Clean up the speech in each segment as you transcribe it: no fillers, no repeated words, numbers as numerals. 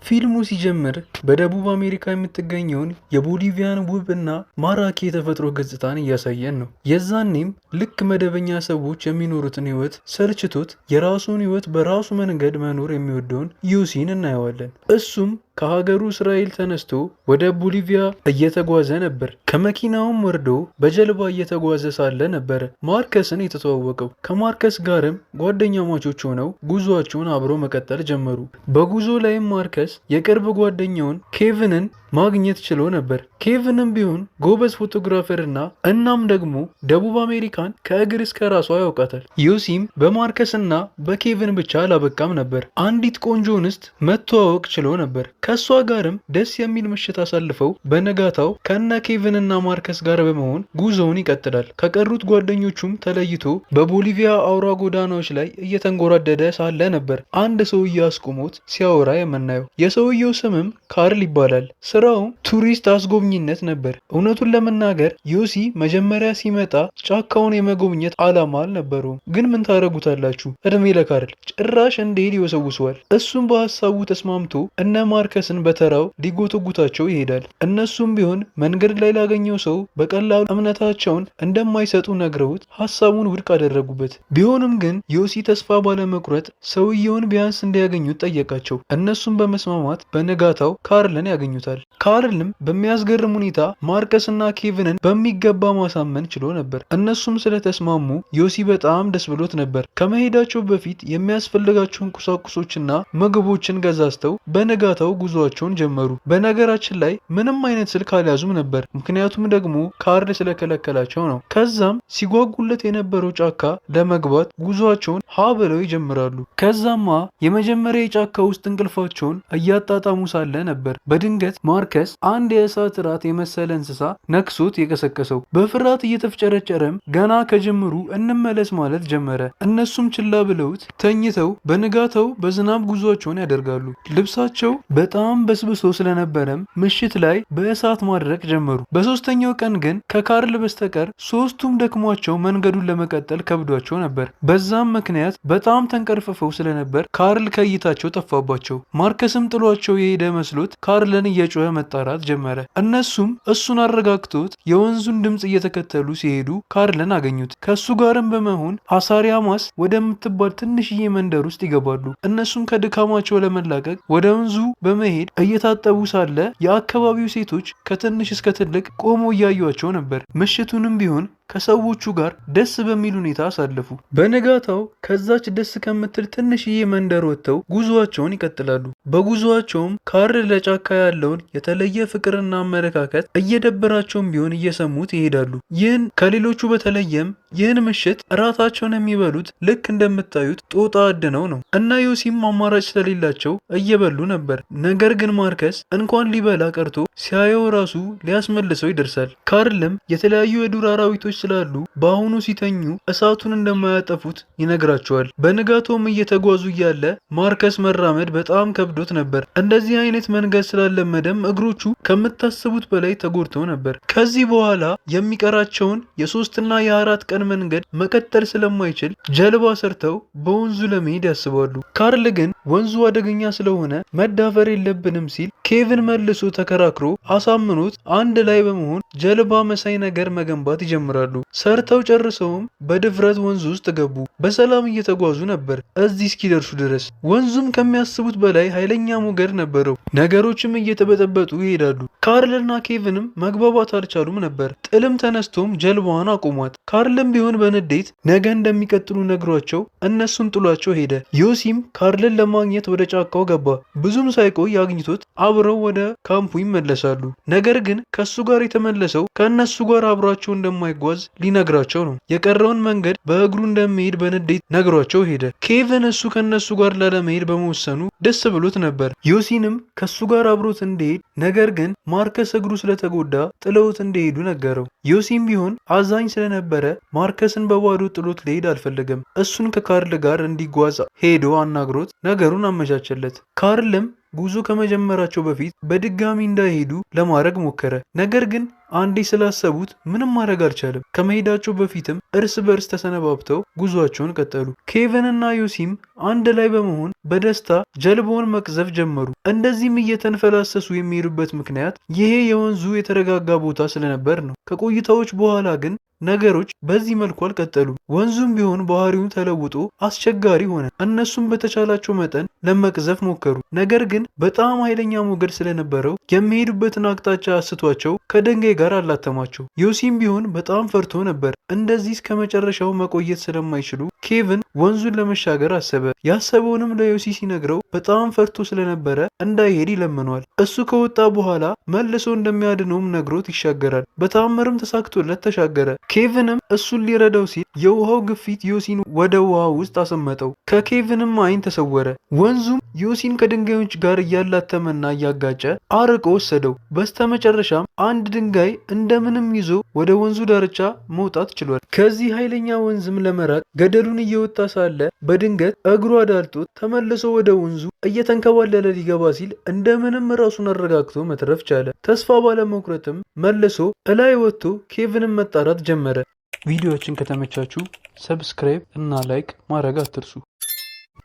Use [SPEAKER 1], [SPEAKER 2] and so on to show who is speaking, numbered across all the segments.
[SPEAKER 1] ፊልሙ ሲጀምር በደቡብ አሜሪካ የምትገኘውን የቦሊቪያን ውብ እና ማራኪ የተፈጥሮ ገጽታን እያሳየን ነው። የዛኔም ልክ መደበኛ ሰዎች የሚኖሩትን ህይወት ሰልችቶት የራሱን ህይወት በራሱ መንገድ መኖር የሚወደውን ዮሲን እናየዋለን። እሱም ከሀገሩ እስራኤል ተነስቶ ወደ ቦሊቪያ እየተጓዘ ነበር። ከመኪናውም ወርዶ በጀልባ እየተጓዘ ሳለ ነበር ማርከስን የተተዋወቀው። ከማርከስ ጋርም ጓደኛማቾች ሆነው ጉዞአቸውን አብረው መቀጠል ጀመሩ። በጉዞ ላይም ማርከስ የቅርብ ጓደኛውን ኬቪንን ማግኘት ችሎ ነበር። ኬቪንም ቢሆን ጎበዝ ፎቶግራፈር እና እናም ደግሞ ደቡብ አሜሪካን ከእግር እስከ ራሷ ያውቃታል። ዮሲም በማርከስና በኬቪን ብቻ አላበቃም ነበር። አንዲት ቆንጆ እንስት መተዋወቅ ችሎ ነበር። ከእሷ ጋርም ደስ የሚል ምሽት አሳልፈው በነጋታው ከነ ኬቪን እና ማርከስ ጋር በመሆን ጉዞውን ይቀጥላል። ከቀሩት ጓደኞቹም ተለይቶ በቦሊቪያ አውራ ጎዳናዎች ላይ እየተንጎራደደ ሳለ ነበር አንድ ሰውዬ አስቆሞት ሲያወራ የምናየው። የሰውየው ስምም ካርል ይባላል። ስራውም ቱሪስት አስጎብኝነት ነበር። እውነቱን ለመናገር ዮሲ መጀመሪያ ሲመጣ ጫካውን የመጎብኘት ዓላማ አልነበረውም። ግን ምን ታደርጉታላችሁ፣ እድሜ ለካርል ጭራሽ እንዲሄድ ይወሰውሰዋል። እሱም በሀሳቡ ተስማምቶ እነ ማርከስን በተራው ሊጎተጉታቸው ይሄዳል። እነሱም ቢሆን መንገድ ላይ ላገኘው ሰው በቀላሉ እምነታቸውን እንደማይሰጡ ነግረውት ሀሳቡን ውድቅ አደረጉበት። ቢሆንም ግን ዮሲ ተስፋ ባለመቁረጥ ሰውየውን ቢያንስ እንዲያገኙት ጠየቃቸው። እነሱም በመስማማት በነጋታው ካርልን ያገኙታል። ካርልም በሚያስገርም ሁኔታ ማርከስና ኬቪንን በሚገባ ማሳመን ችሎ ነበር። እነሱም ስለተስማሙ ዮሲ በጣም ደስ ብሎት ነበር። ከመሄዳቸው በፊት የሚያስፈልጋቸውን ቁሳቁሶችና ምግቦችን ገዛዝተው በነጋታው ጉዞአቸውን ጀመሩ። በነገራችን ላይ ምንም አይነት ስልክ አልያዙም ነበር፣ ምክንያቱም ደግሞ ካርል ስለከለከላቸው ነው። ከዛም ሲጓጉለት የነበረው ጫካ ለመግባት ጉዞአቸውን ሀ ብለው ይጀምራሉ። ከዛማ የመጀመሪያ የጫካ ውስጥ እንቅልፋቸውን እያጣጣሙ ሳለ ነበር በድንገት ማርከስ አንድ የእሳት ራት የመሰለ እንስሳ ነክሶት የቀሰቀሰው። በፍርሃት እየተፍጨረጨረም ገና ከጅምሩ እንመለስ ማለት ጀመረ። እነሱም ችላ ብለውት ተኝተው በንጋታው በዝናብ ጉዟቸውን ያደርጋሉ። ልብሳቸው በጣም በስብሶ ስለነበረም ምሽት ላይ በእሳት ማድረቅ ጀመሩ። በሶስተኛው ቀን ግን ከካርል በስተቀር ሶስቱም ደክሟቸው መንገዱን ለመቀጠል ከብዷቸው ነበር። በዛም ምክንያት በጣም ተንቀርፍፈው ስለነበር ካርል ከእይታቸው ጠፋባቸው። ማርከስም ጥሏቸው የሄደ መስሎት ካርልን እየጮኸ መጣራት ጀመረ። እነሱም እሱን አረጋግቶት የወንዙን ድምፅ እየተከተሉ ሲሄዱ ካርልን አገኙት። ከሱ ጋርም በመሆን አሳሪያማስ ወደምትባል ትንሽዬ መንደር ውስጥ ይገባሉ። እነሱም ከድካማቸው ለመላቀቅ ወደ ወንዙ በመሄድ እየታጠቡ ሳለ የአካባቢው ሴቶች ከትንሽ እስከ ትልቅ ቆሞ እያዩቸው ነበር። ምሽቱንም ቢሆን ከሰዎቹ ጋር ደስ በሚል ሁኔታ አሳለፉ። በነጋታው ከዛች ደስ ከምትል ትንሽዬ መንደር ወጥተው ጉዞአቸውን ይቀጥላሉ። በጉዞአቸውም ካርል ለጫካ ያለውን የተለየ ፍቅርና አመለካከት እየደበራቸውም ቢሆን እየሰሙት ይሄዳሉ። ይህን ከሌሎቹ በተለየም ይህን ምሽት እራታቸውን የሚበሉት ልክ እንደምታዩት ጦጣ አድነው ነው እና ዮሲም አማራጭ ስለሌላቸው እየበሉ ነበር። ነገር ግን ማርከስ እንኳን ሊበላ ቀርቶ ሲያየው ራሱ ሊያስመልሰው ይደርሳል። ካርልም የተለያዩ የዱር አራዊቶች ስላሉ በአሁኑ ሲተኙ እሳቱን እንደማያጠፉት ይነግራቸዋል። በንጋቶም እየተጓዙ እያለ ማርከስ መራመድ በጣም ከብዶት ነበር። እንደዚህ አይነት መንገድ ስላለመደም እግሮቹ ከምታስቡት በላይ ተጎድተው ነበር። ከዚህ በኋላ የሚቀራቸውን የ3 እና የ4 ቀን መንገድ መቀጠል ስለማይችል ጀልባ ሰርተው በወንዙ ለመሄድ ያስባሉ። ካርል ግን ወንዙ አደገኛ ስለሆነ መዳፈር የለብንም ሲል ኬቪን መልሶ ተከራክሮ አሳምኖት አንድ ላይ በመሆን ጀልባ መሳይ ነገር መገንባት ይጀምራሉ። ሰርተው ጨርሰውም በድፍረት ወንዙ ውስጥ ገቡ። በሰላም እየተጓዙ ነበር እዚህ እስኪደርሱ ድረስ። ወንዙም ከሚያስቡት በላይ ኃይለኛ ሞገድ ነበረው። ነገሮችም እየተበጠበጡ ይሄዳሉ። ካርልና ኬቪንም መግባባት አልቻሉም ነበር። ጥልም ተነስቶም ጀልባዋን አቆሟት። ካርልም ቢሆን በንዴት ነገ እንደሚቀጥሉ ነግሯቸው እነሱን ጥሏቸው ሄደ። ዮሲም ካርልን ለማግኘት ወደ ጫካው ገባ። ብዙም ሳይቆይ አግኝቶት አብረው ወደ ካምፑ ይመለሳሉ። ነገር ግን ከሱ ጋር የተመለሰው ከእነሱ ጋር አብሯቸው እንደማይጓዝ ሊነግራቸው ነው። የቀረውን መንገድ በእግሩ እንደሚሄድ በንዴት ነግሯቸው ሄደ። ኬቪን እሱ ከነሱ ጋር ላለመሄድ በመወሰኑ ደስ ብሎት ነበር። ዮሲንም ከሱ ጋር አብሮት እንዲሄድ፣ ነገር ግን ማርከስ እግሩ ስለተጎዳ ጥለውት እንዲሄዱ ነገረው። ዮሲም ቢሆን አዛኝ ስለነበረ ማርከስን በባዶ ጥሎት ሊሄድ አልፈለገም። እሱን ከካርል ጋር እንዲጓዝ ሄዶ አናግሮት ነገሩን አመቻቸለት። ካርልም ጉዞ ከመጀመራቸው በፊት በድጋሚ እንዳይሄዱ ለማድረግ ሞከረ። ነገር ግን አንዴ ስላሰቡት ምንም ማድረግ አልቻለም። ከመሄዳቸው በፊትም እርስ በርስ ተሰነባብተው ጉዟቸውን ቀጠሉ። ኬቨን እና ዮሲም አንድ ላይ በመሆን በደስታ ጀልባውን መቅዘፍ ጀመሩ። እንደዚህም እየተንፈላሰሱ የሚሄዱበት ምክንያት ይሄ የወንዙ የተረጋጋ ቦታ ስለነበር ነው። ከቆይታዎች በኋላ ግን ነገሮች በዚህ መልኩ አልቀጠሉም። ወንዙም ቢሆን ባህሪውን ተለውጦ አስቸጋሪ ሆነ። እነሱም በተቻላቸው መጠን ለመቅዘፍ ሞከሩ። ነገር ግን በጣም ኃይለኛ ሞገድ ስለነበረው የሚሄዱበትን አቅጣጫ አስቷቸው ከድንጋይ ጋር አላተማቸው። ዮሲም ቢሆን በጣም ፈርቶ ነበር። እንደዚህ እስከ መጨረሻው መቆየት ስለማይችሉ ኬቨን ወንዙን ለመሻገር አሰበ። ያሰበውንም ለዮሲ ሲነግረው በጣም ፈርቶ ስለነበረ እንዳይሄድ ይለምነዋል። እሱ ከወጣ በኋላ መልሶ እንደሚያድነውም ነግሮት ይሻገራል። በተአምርም ተሳክቶለት ተሻገረ። ኬቨንም እሱን ሊረዳው ሲል የውሃው ግፊት ዮሲን ወደ ውሃ ውስጥ አሰመጠው። ከኬቨንም አይን ተሰወረ። ወንዙም ዮሲን ከድንጋዮች ጋር እያላተመና እያጋጨ አርቆ ወሰደው። በስተመጨረሻም አንድ ድንጋይ እንደምንም ይዞ ወደ ወንዙ ዳርቻ መውጣት ችሏል። ከዚህ ኃይለኛ ወንዝም ለመራቅ ገደሉን እየወጣ ሳለ በድንገት እግሩ አዳልጦት ተመልሶ ወደ ወንዙ እየተንከባለለ ሊገባ ሲል እንደምንም ራሱን አረጋግቶ መትረፍ ቻለ። ተስፋ ባለመቁረጥም መልሶ እላይ ወጥቶ ኬቨንን መጣራት ጀመረ። ቪዲዮዎችን ከተመቻችሁ ሰብስክራይብ እና ላይክ ማድረግ አትርሱ።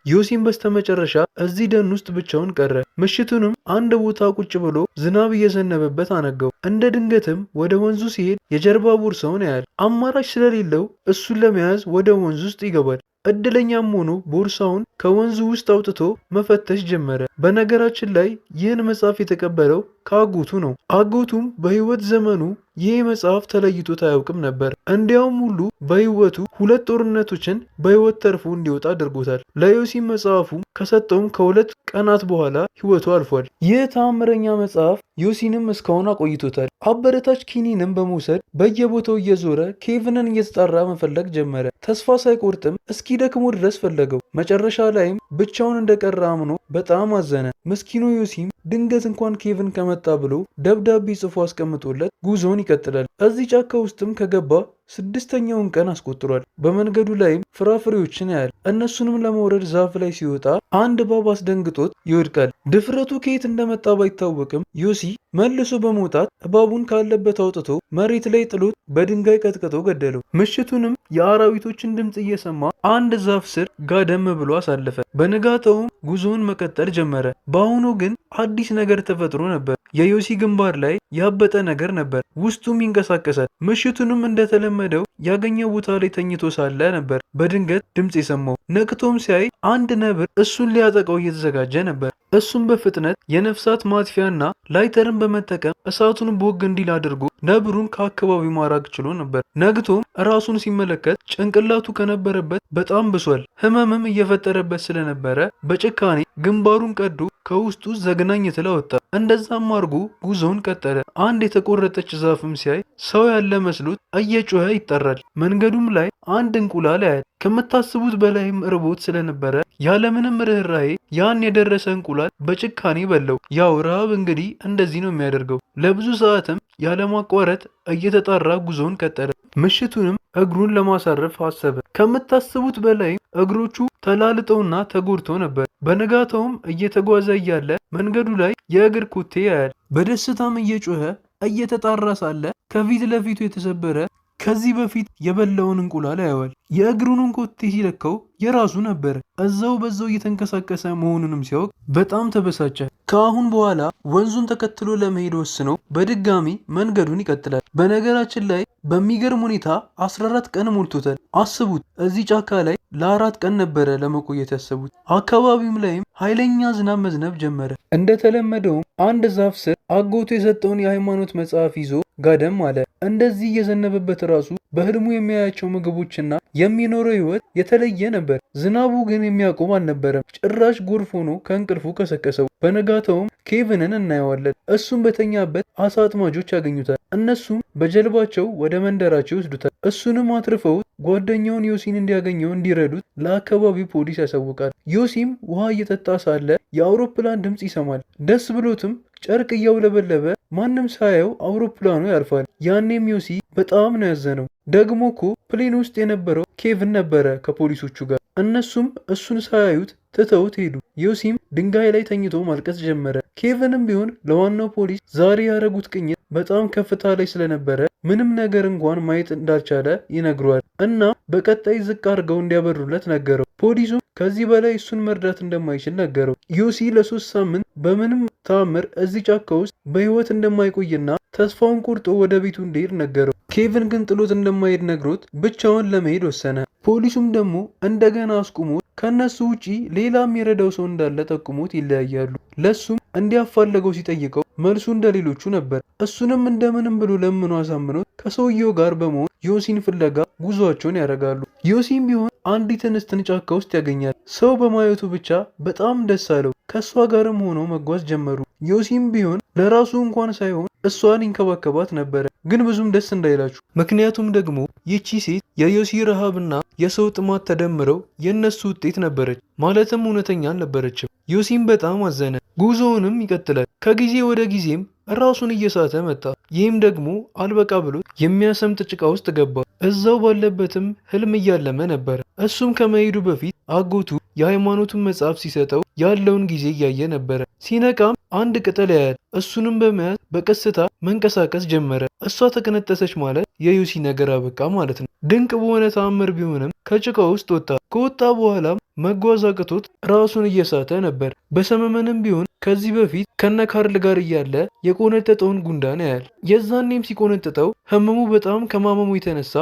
[SPEAKER 1] ዮሲም በስተመጨረሻ እዚህ ደን ውስጥ ብቻውን ቀረ። ምሽቱንም አንድ ቦታ ቁጭ ብሎ ዝናብ እየዘነበበት አነጋው። እንደ ድንገትም ወደ ወንዙ ሲሄድ የጀርባ ቦርሳውን ያያል። አማራጭ ስለሌለው እሱን ለመያዝ ወደ ወንዙ ውስጥ ይገባል። እድለኛም ሆኖ ቦርሳውን ከወንዙ ውስጥ አውጥቶ መፈተሽ ጀመረ። በነገራችን ላይ ይህን መጽሐፍ የተቀበለው ከአጎቱ ነው። አጎቱም በህይወት ዘመኑ ይህ መጽሐፍ ተለይቶት አያውቅም ነበር። እንዲያውም ሁሉ በህይወቱ 2 ጦርነቶችን በህይወት ተርፎ እንዲወጣ አድርጎታል። ለዮሲም መጽሐፉ ከሰጠውም ከ2 ቀናት በኋላ ህይወቱ አልፏል። ይህ ተአምረኛ መጽሐፍ ዮሲንም እስካሁን አቆይቶታል። አበረታች ኪኒንም በመውሰድ በየቦታው እየዞረ ኬቨንን እየተጣራ መፈለግ ጀመረ። ተስፋ ሳይቆርጥም እስኪ ደክሞ ድረስ ፈለገው። መጨረሻ ላይም ብቻውን እንደቀረ አምኖ በጣም አዘነ። ምስኪኑ ዮሲም ድንገት እንኳን ኬቨን ከመጣ ብሎ ደብዳቤ ጽፎ አስቀምጦለት ጉዞውን ይቀጥላል። እዚህ ጫካ ውስጥም ከገባ 6ኛውን ቀን አስቆጥሯል። በመንገዱ ላይም ፍራፍሬዎችን ያያል። እነሱንም ለመውረድ ዛፍ ላይ ሲወጣ አንድ እባብ አስደንግጦት ይወድቃል። ድፍረቱ ከየት እንደመጣ ባይታወቅም ዮሲ መልሶ በመውጣት እባቡን ካለበት አውጥቶ መሬት ላይ ጥሎት በድንጋይ ቀጥቅጦ ገደለው። ምሽቱንም የአራዊቶችን ድምፅ እየሰማ አንድ ዛፍ ስር ጋደም ብሎ አሳለፈ። በንጋታውም ጉዞውን መቀጠል ጀመረ። በአሁኑ ግን አዲስ ነገር ተፈጥሮ ነበር። የዮሲ ግንባር ላይ ያበጠ ነገር ነበር። ውስጡም ይንቀሳቀሳል። ምሽቱንም እንደተለመደው ያገኘው ቦታ ላይ ተኝቶ ሳለ ነበር በድንገት ድምፅ የሰማው። ነቅቶም ሲያይ አንድ ነብር እሱን ሊያጠቃው እየተዘጋጀ ነበር። እሱም በፍጥነት የነፍሳት ማጥፊያና ላይተርን በመጠቀም እሳቱን ቦግ እንዲል አድርጎ ነብሩን ከአካባቢው ማራቅ ችሎ ነበር። ነግቶም ራሱን ሲመለከት ጭንቅላቱ ከነበረበት በጣም ብሷል። ህመምም እየፈጠረበት ስለነበረ በጭካኔ ግንባሩን ቀዶ ከውስጡ ዘግናኝ ትል አወጣ። እንደዛም አድርጎ ጉዞውን ቀጠለ። አንድ የተቆረጠች ዛፍም ሲያይ ሰው ያለ መስሎት እየጮኸ ይጠራል። መንገዱም ላይ አንድ እንቁላል ያያል። ከምታስቡት በላይም ርቦት ስለነበረ ያለምንም ርኅራኄ ያን የደረሰ እንቁላል በጭካኔ በለው። ያው ረሃብ እንግዲህ እንደዚህ ነው የሚያደርገው። ለብዙ ሰዓትም ያለማቋረጥ እየተጣራ ጉዞውን ቀጠለ። ምሽቱንም እግሩን ለማሳረፍ አሰበ። ከምታስቡት በላይም እግሮቹ ተላልጠውና ተጎድተው ነበር። በነጋታውም እየተጓዘ እያለ መንገዱ ላይ የእግር ኮቴ ያያል። በደስታም እየጮኸ እየተጣራ ሳለ ከፊት ለፊቱ የተሰበረ ከዚህ በፊት የበላውን እንቁላል ያየዋል። የእግሩን ኮቴ ሲለካው የራሱ ነበር። እዛው በዛው እየተንቀሳቀሰ መሆኑንም ሲያውቅ በጣም ተበሳጨ። ከአሁን በኋላ ወንዙን ተከትሎ ለመሄድ ወስኖ በድጋሚ መንገዱን ይቀጥላል። በነገራችን ላይ በሚገርም ሁኔታ 14 ቀን ሞልቶታል። አስቡት፣ እዚህ ጫካ ላይ ለ4 ቀን ነበረ ለመቆየት ያሰቡት። አካባቢውም ላይም ኃይለኛ ዝናብ መዝነብ ጀመረ። እንደተለመደውም አንድ ዛፍ ስር አጎቱ የሰጠውን የሃይማኖት መጽሐፍ ይዞ ጋደም አለ። እንደዚህ እየዘነበበት ራሱ በህልሙ የሚያያቸው ምግቦችና የሚኖረው ህይወት የተለየ ነበር። ዝናቡ ግን የሚያቆም አልነበረም። ጭራሽ ጎርፍ ሆኖ ከእንቅልፉ ቀሰቀሰው። በነጋታውም ኬቨንን እናየዋለን። እሱም በተኛበት አሳ አጥማጆች ያገኙታል። እነሱም በጀልባቸው ወደ መንደራቸው ይወስዱታል። እሱንም አትርፈውት ጓደኛውን ዮሲን እንዲያገኘው እንዲረዱት ለአካባቢው ፖሊስ ያሳውቃል። ዮሲም ውሃ እየጠጣ ሳለ የአውሮፕላን ድምፅ ይሰማል። ደስ ብሎትም ጨርቅ እያውለበለበ ማንም ሳያየው አውሮፕላኑ ያልፋል። ያኔም ዮሲ በጣም ነው ያዘነው። ደግሞ እኮ ፕሌን ውስጥ የነበረው ኬቨን ነበረ ከፖሊሶቹ ጋር። እነሱም እሱን ሳያዩት ትተውት ሄዱ። ዮሲም ድንጋይ ላይ ተኝቶ ማልቀስ ጀመረ። ኬቪንም ቢሆን ለዋናው ፖሊስ ዛሬ ያደረጉት ቅኝት በጣም ከፍታ ላይ ስለነበረ ምንም ነገር እንኳን ማየት እንዳልቻለ ይነግረዋል እና በቀጣይ ዝቅ አድርገው እንዲያበሩለት ነገረው። ፖሊሱም ከዚህ በላይ እሱን መርዳት እንደማይችል ነገረው። ዮሲ ለ3 ሳምንት በምንም ተአምር እዚህ ጫካ ውስጥ በህይወት እንደማይቆይና ተስፋውን ቆርጦ ወደ ቤቱ እንዲሄድ ነገረው። ኬቪን ግን ጥሎት እንደማይሄድ ነግሮት ብቻውን ለመሄድ ወሰነ። ፖሊሱም ደግሞ እንደገና አስቁሞት ከነሱ ውጪ ሌላ የሚረዳው ሰው እንዳለ ጠቁሞት ይለያያሉ። ለሱም እንዲያፋለገው ሲጠይቀው መልሱ እንደሌሎቹ ነበር። እሱንም እንደምንም ብሎ ለምኖ አሳምኖት ከሰውየው ጋር በመሆን ዮሲን ፍለጋ ጉዟቸውን ያደርጋሉ። ዮሲም ቢሆን አንዲት እንስትን ጫካ ውስጥ ያገኛል። ሰው በማየቱ ብቻ በጣም ደስ አለው። ከእሷ ጋርም ሆነው መጓዝ ጀመሩ። ዮሲም ቢሆን ለራሱ እንኳን ሳይሆን እሷን ይንከባከባት ነበረ። ግን ብዙም ደስ እንዳይላችሁ፣ ምክንያቱም ደግሞ ይቺ ሴት የዮሲ ረሃብና የሰው ጥማት ተደምረው የእነሱ ውጤት ነበረች። ማለትም እውነተኛ አልነበረችም። ዮሲም በጣም አዘነ። ጉዞውንም ይቀጥላል። ከጊዜ ወደ ጊዜም ራሱን እየሳተ መጣ። ይህም ደግሞ አልበቃ ብሎ የሚያሰምጥ ጭቃ ውስጥ ገባ። እዛው ባለበትም ህልም እያለመ ነበረ። እሱም ከመሄዱ በፊት አጎቱ የሃይማኖቱን መጽሐፍ ሲሰጠው ያለውን ጊዜ እያየ ነበረ። ሲነቃም አንድ ቅጠል ያያል። እሱንም በመያዝ በቀስታ መንቀሳቀስ ጀመረ። እሷ ተቀነጠሰች ማለት የዮሲ ነገር አበቃ ማለት ነው። ድንቅ በሆነ ተአምር ቢሆንም ከጭቃ ውስጥ ወጣ። ከወጣ በኋላም መጓዝ አቅቶት ራሱን እየሳተ ነበር። በሰመመንም ቢሆን ከዚህ በፊት ከነ ካርል ጋር እያለ የቆነጠጠውን ጉንዳን ያያል። የዛኔም ሲቆነጥጠው ህመሙ በጣም ከማመሙ የተነሳ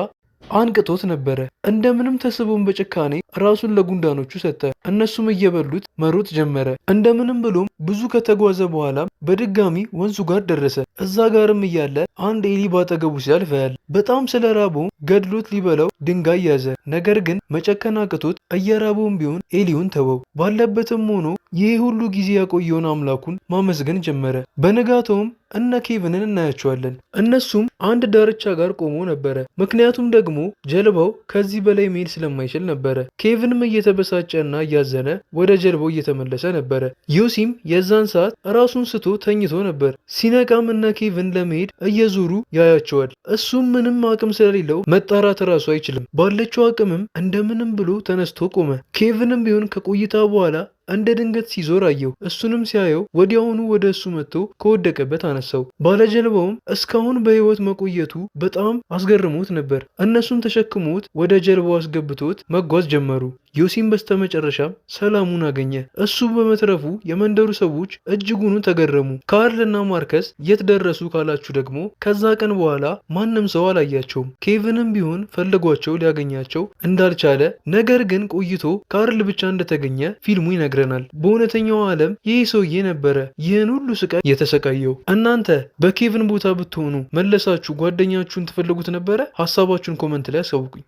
[SPEAKER 1] አንቅቶት ነበረ። እንደምንም ተስቦን በጭካኔ ራሱን ለጉንዳኖቹ ሰጠ። እነሱም እየበሉት መሮጥ ጀመረ። እንደምንም ብሎም ብዙ ከተጓዘ በኋላ በድጋሚ ወንዙ ጋር ደረሰ። እዛ ጋርም እያለ አንድ ኤሊ ባጠገቡ ሲያልፍ ያያል። በጣም ስለ ራበው ገድሎት ሊበላው ድንጋይ ያዘ። ነገር ግን መጨከን አቅቶት እየራበውም ቢሆን ኤሊውን ተወው። ባለበትም ሆኖ ይህ ሁሉ ጊዜ ያቆየውን አምላኩን ማመስገን ጀመረ። በንጋታውም እነ ኬቪንን እናያቸዋለን። እነሱም አንድ ዳርቻ ጋር ቆሞ ነበረ። ምክንያቱም ደግሞ ጀልባው ከዚህ በላይ መሄድ ስለማይችል ነበረ። ኬቪንም እየተበሳጨና እያዘነ ወደ ጀልባው እየተመለሰ ነበረ። ዮሲም የዛን ሰዓት ራሱን ስቶ ተኝቶ ነበር። ሲነቃም እነ ኬቪን ለመሄድ እየዞሩ ያያቸዋል። እሱም ምንም አቅም ስለሌለው መጣራት ራሱ አይችልም። ባለችው አቅምም እንደምንም ብሎ ተነስቶ ቆመ። ኬቪንም ቢሆን ከቆይታ በኋላ እንደ ድንገት ሲዞር አየው። እሱንም ሲያየው ወዲያውኑ ወደ እሱ መጥቶ ከወደቀበት አነሳው። ባለጀልባውም እስካሁን በህይወት መቆየቱ በጣም አስገርሞት ነበር። እነሱም ተሸክሞት ወደ ጀልባው አስገብቶት መጓዝ ጀመሩ። ዮሲም በስተመጨረሻም ሰላሙን አገኘ። እሱ በመትረፉ የመንደሩ ሰዎች እጅጉኑ ተገረሙ። ካርል እና ማርከስ የት ደረሱ ካላችሁ ደግሞ ከዛ ቀን በኋላ ማንም ሰው አላያቸውም። ኬቪንም ቢሆን ፈልጓቸው ሊያገኛቸው እንዳልቻለ፣ ነገር ግን ቆይቶ ካርል ብቻ እንደተገኘ ፊልሙ ይነግረናል። በእውነተኛው ዓለም ይህ ሰውዬ ነበረ ይህን ሁሉ ስቃይ የተሰቃየው። እናንተ በኬቪን ቦታ ብትሆኑ መለሳችሁ ጓደኛችሁን ትፈልጉት ነበረ? ሀሳባችሁን ኮመንት ላይ አሳውቁኝ።